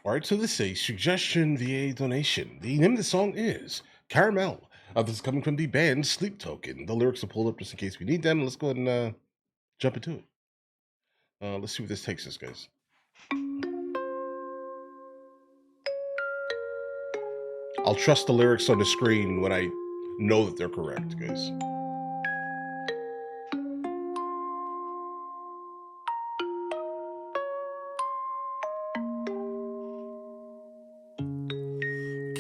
All right, so this is a suggestion via donation. The name of the song is Caramel. This is coming from the band Sleep Token. The lyrics are pulled up just in case we need them. Let's go ahead and jump into it. Let's see where this takes us, guys. I'll trust the lyrics on the screen when I know that they're correct, guys.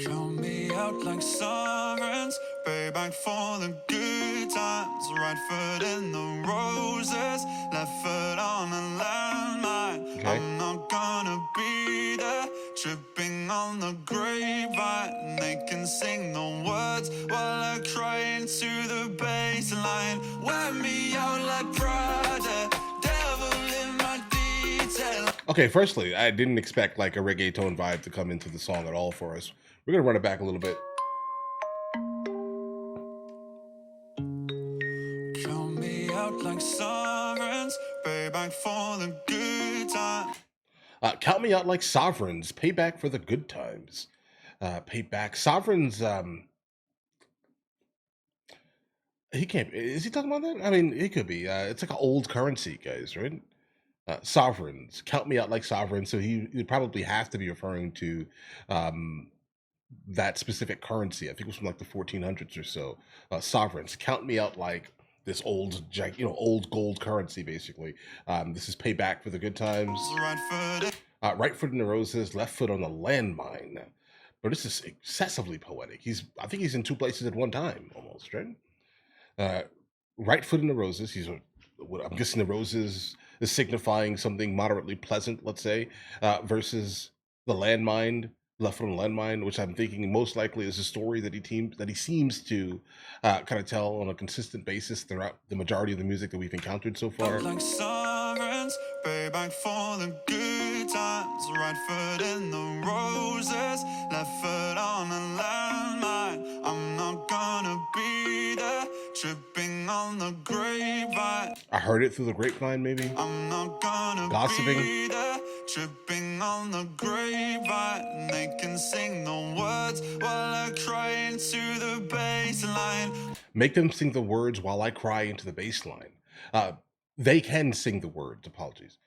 Count me out like sirens, payback for the good times. Right foot in the roses, left foot on a landmine. Okay. I'm not gonna be there, tripping on the grapevine. They can sing the words while I cry into the baseline. Wear me out like Prada, devil in my detail. Okay, firstly, I didn't expect like a reggaeton vibe to come into the song at all for us. We're gonna run it back a little bit. Count me out like sirens, payback for the good times. Count me out like sovereigns. Payback for the good times. Payback. Sovereigns. He can't. Is he talking about that? I mean, he could be. It's like an old currency, guys, right? Sovereigns. Count me out like sovereigns. So he would probably have to be referring to um, that specific currency. I think it was from like the 1400s or so. Sovereigns. Count me out like this old, old gold currency, basically. This is payback for the good times. Right foot in the roses, left foot on the landmine. But this is excessively poetic. I think he's in two places at one time, almost, right? Uh, right foot in the roses. I'm guessing the roses is signifying something moderately pleasant, let's say, versus the landmine, left foot on the landmine, which I'm thinking most likely is a story that he seems to kind of tell on a consistent basis throughout the majority of the music that we've encountered so far. Like sirens, payback for the good times. Right foot in the roses, left foot on a landmine. I'm not gonna be there, tripping on the grapevine. I heard it through the grapevine, maybe. I'm not gonna Gossiping. be there, tripping on the grapevine. They can sing the words while I cry into the baseline. Make them sing the words while I cry into the bass line. They can sing the words. Apologies.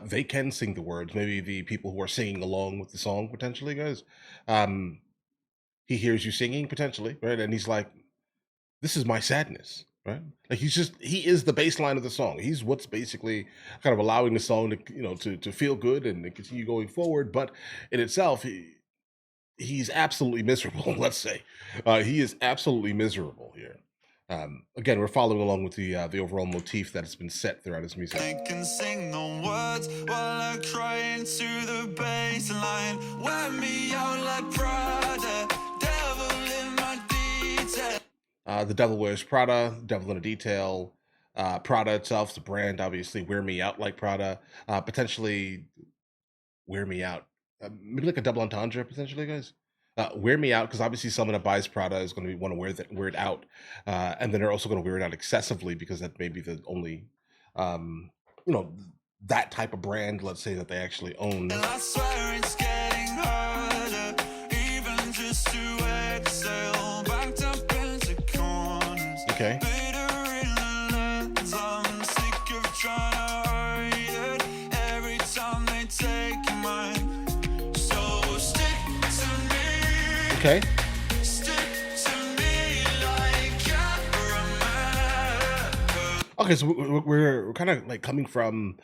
They can sing the words. Maybe the people who are singing along with the song, potentially, guys. Um, he hears you singing, potentially, right? And he's like, this is my sadness, right? Like he is the bass line of the song. He's what's basically kind of allowing the song to feel good and to continue going forward. But in itself, he's absolutely miserable. Let's say he is absolutely miserable here. Again, we're following along with the overall motif that has been set throughout his music. They can sing the words while I cry into the baseline. Wear me out like Prada, devil in my detail. The Devil Wears Prada, Devil in a Detail. Prada itself is a brand, obviously. Wear Me Out like Prada. Potentially Wear Me Out. Maybe like a double entendre, potentially, guys. Wear Me Out, because obviously someone that buys Prada is going to want to wear it out. And then they're also going to wear it out excessively because that may be the only, that type of brand, let's say, that they actually own. And I swear it's getting harder, even just to exhale, backed up into corners. Okay. Bitter in the lens, I'm sick of trying to hide it every time they take mine. So stick to me. Okay. Stick to me like caramel. Okay, so we're kind of like coming from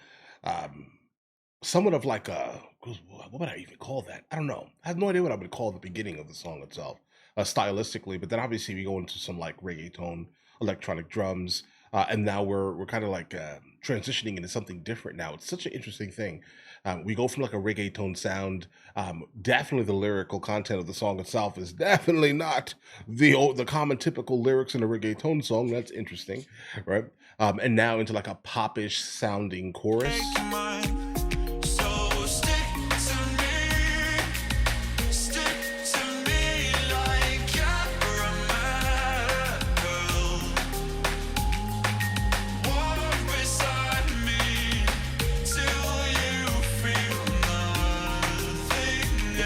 somewhat of like what would I even call that? I don't know. I have no idea what I would call the beginning of the song itself, stylistically. But then obviously we go into some like reggaeton, electronic drums, and now we're kind of like transitioning into something different now. It's such an interesting thing. We go from like a reggaeton sound. Definitely the lyrical content of the song itself is definitely not the common typical lyrics in a reggaeton song. That's interesting, right? And now into like a popish sounding chorus. Take mine. So stick to me. Stick to me like caramel. Walk beside me till you feel nothing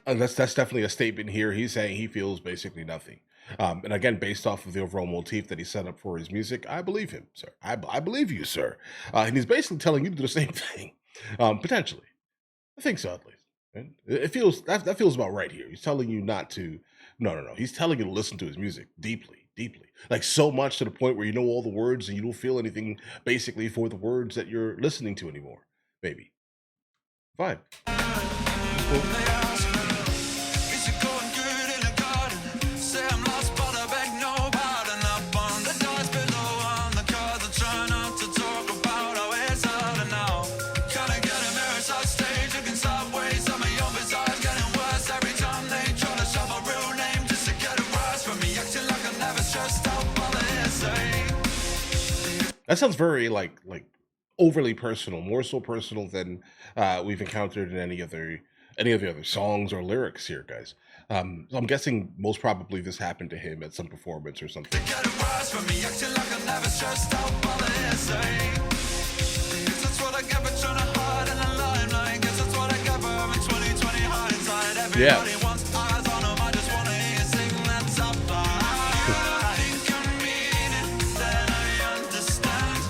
And that's definitely a statement here. He's saying he feels basically nothing. And again, based off of the overall motif that he set up for his music, I believe him, sir. I believe you, sir. And he's basically telling you to do the same thing, potentially. I think so, at least. Right? It feels that feels about right here. He's telling you not to. No, no, no. He's telling you to listen to his music deeply, deeply, like so much to the point where you know all the words and you don't feel anything basically for the words that you're listening to anymore. Maybe. Fine. This is cool. They ask, is it going good in the garden? Say I'm lost, but I beg no pardon. Up on the doors below on the cards, I try not to talk about how it's harder now. Kinda get a mirror side stage, looking sideways at my own visage, getting worse every time they try to shove a real name just to get a rise from me, acting like I'm never stressed out by the hearsay. That sounds very like overly personal, more so personal than we've encountered in any of the other songs or lyrics here, guys. So I'm guessing most probably this happened to him at some performance or something. Get a rise from me, acting like I'm never stressed out by the hearsay. Guess that's what I get for trying to hide in the limelight. Guess that's what I get for having 2020 hindsight. Yeah. Everybody wants eyes on them, I just wanna hear you sing that top line. I think I mean it, then I understand.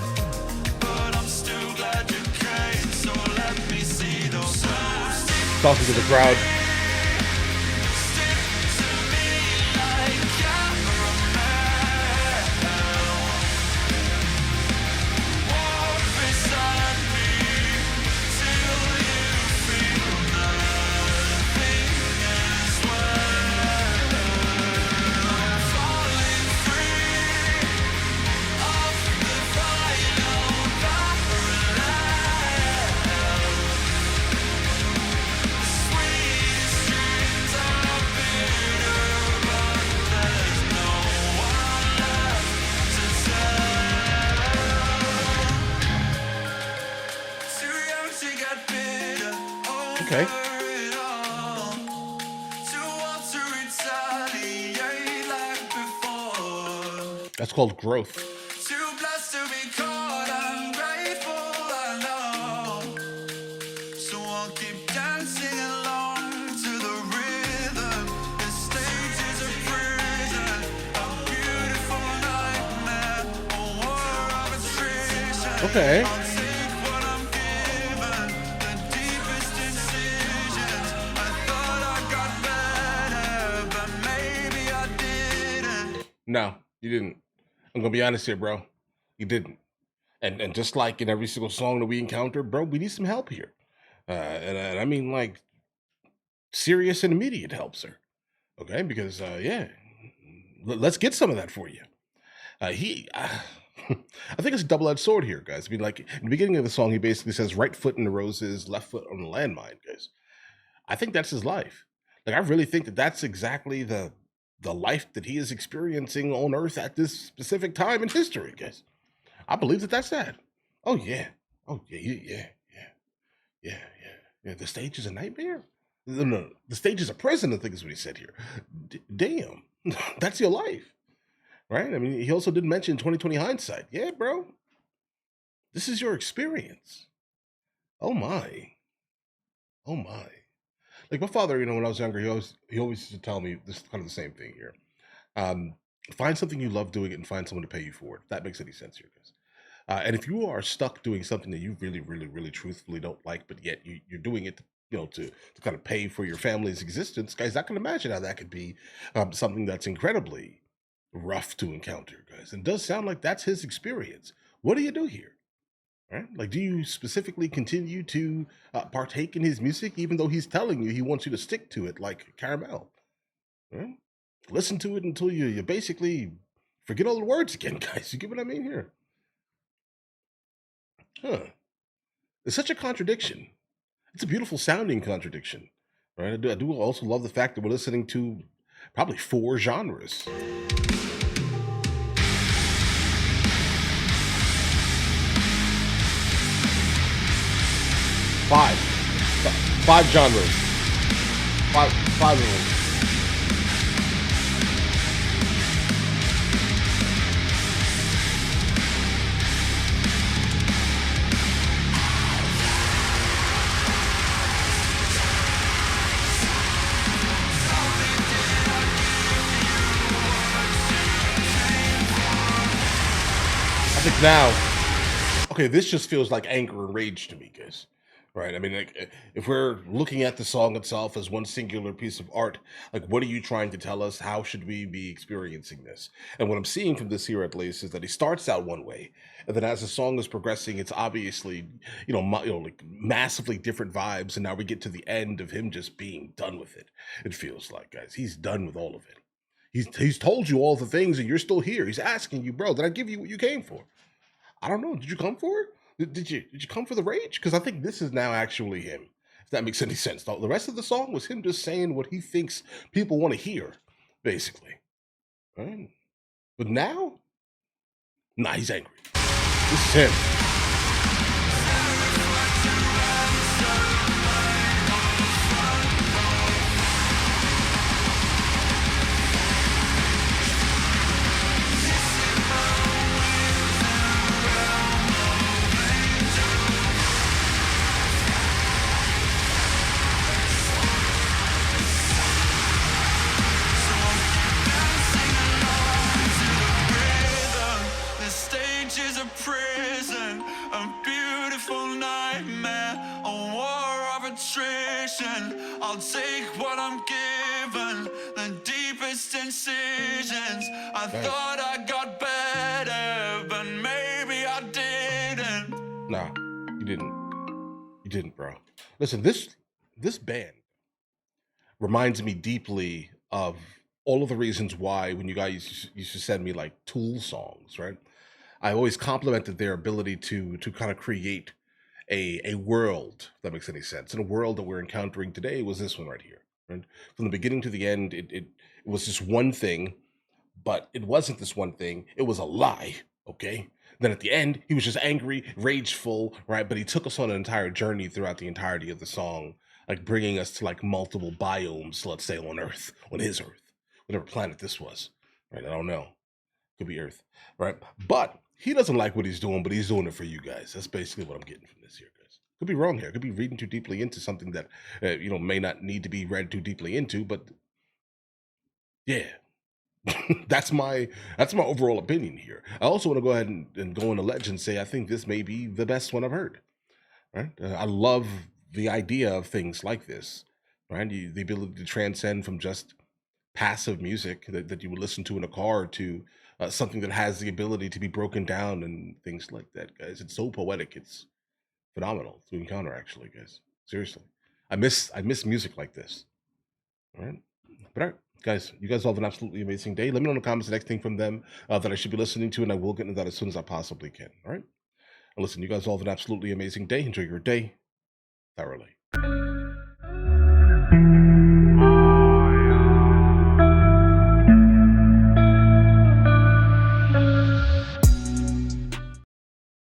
But I'm still glad you came, so let me see those toes. Talking to the crowd. Stick to me like caramel. Walk beside me till you feel nothing as well. I'm falling free of the final parallel. The sweetest dreams are bitter, but there's no one left to tell. Too young to get bitter Okay. over it all. Too old to retaliate like before. That's called growth. Too blessed to be caught, I'm grateful, I know. So I'll keep dancing along to the rhythm. The stage is a prison, a beautiful nightmare, a war of attrition. Okay. I'll take what I'm given, the deepest incisions. I thought I got better, but maybe I didn't. No, you didn't. I'm gonna be honest here, bro. You didn't. And just like in every single song that we encounter, bro, we need some help here. And I mean like serious and immediate help, sir. Okay, because yeah, let's get some of that for you. He, I think it's a double-edged sword here, guys. I mean, like in the beginning of the song, he basically says, "Right foot in the roses, left foot on the landmine," guys. I think that's his life. Like I really think that that's exactly the life that he is experiencing on Earth at this specific time in history, guys. I believe that that's that. Oh yeah, oh yeah, yeah. Yeah. The stage is a nightmare. No, no, no. The stage is a prison. I think is what he said here. Damn, that's your life, right? I mean, he also did mention 2020 hindsight. Yeah, bro, this is your experience. Oh my, oh my. Like my father, when I was younger, he always used to tell me this kind of the same thing here. Um, find something you love doing it and find someone to pay you for it. If that makes any sense here, guys. And if you are stuck doing something that you really, really, really truthfully don't like, but yet you're doing it, to kind of pay for your family's existence, guys, I can imagine how that could be something that's incredibly rough to encounter, guys. And it does sound like that's his experience. What do you do here? Right? Like, do you specifically continue to partake in his music, even though he's telling you he wants you to stick to it like caramel? Right? Listen to it until you basically forget all the words again, guys. You get what I mean here? Huh. It's such a contradiction. It's a beautiful sounding contradiction, right? I do also love the fact that we're listening to probably four genres. Five. Five genres. Five of them. Now, okay, this just feels like anger and rage to me, guys. Right? I mean, like, if we're looking at the song itself as one singular piece of art, like, what are you trying to tell us? How should we be experiencing this? And what I'm seeing from this here, at least, is that he starts out one way, and then as the song is progressing, it's obviously, like massively different vibes, and now we get to the end of him just being done with it. It feels like, guys, he's done with all of it. He's told you all the things, and you're still here. He's asking you, bro, did I give you what you came for? I don't know. Did you come for it? Did you come for the rage? Because I think this is now actually him. If that makes any sense. The rest of the song was him just saying what he thinks people want to hear, basically. Right? But now, nah, he's angry. This is him. The stage is a prison, a beautiful nightmare, a war of attrition. I'll take what I'm given, the deepest incisions. I Right. thought I got better, but maybe I didn't. Nah, you didn't. You didn't, bro. Listen, this band reminds me deeply of all of the reasons why when you guys used to send me like Tool songs, right? I always complimented their ability to kind of create a world if that makes any sense. And a world that we're encountering today was this one right here. Right? From the beginning to the end, it was just one thing, but it wasn't this one thing. It was a lie. Okay. Then at the end, he was just angry, rageful, right? But he took us on an entire journey throughout the entirety of the song, like bringing us to like multiple biomes, let's say on Earth, on his Earth, whatever planet this was, right? I don't know. Could be Earth, right? But he doesn't like what he's doing, but he's doing it for you guys. That's basically what I'm getting from this here, guys. Could be wrong here. Could be reading too deeply into something that may not need to be read too deeply into. But yeah, that's my overall opinion here. I also want to go ahead and go on a ledge and say I think this may be the best one I've heard. Right? I love the idea of things like this. Right? The ability to transcend from just passive music that you would listen to in a car to something that has the ability to be broken down and things like that, guys. It's so poetic. It's phenomenal to encounter, actually, guys. Seriously, I miss music like this. All right, but all right, guys, you guys all have an absolutely amazing day. Let me know in the comments the next thing from them that I should be listening to, and I will get into that as soon as I possibly can. All right, and listen, you guys all have an absolutely amazing day. Enjoy your day thoroughly.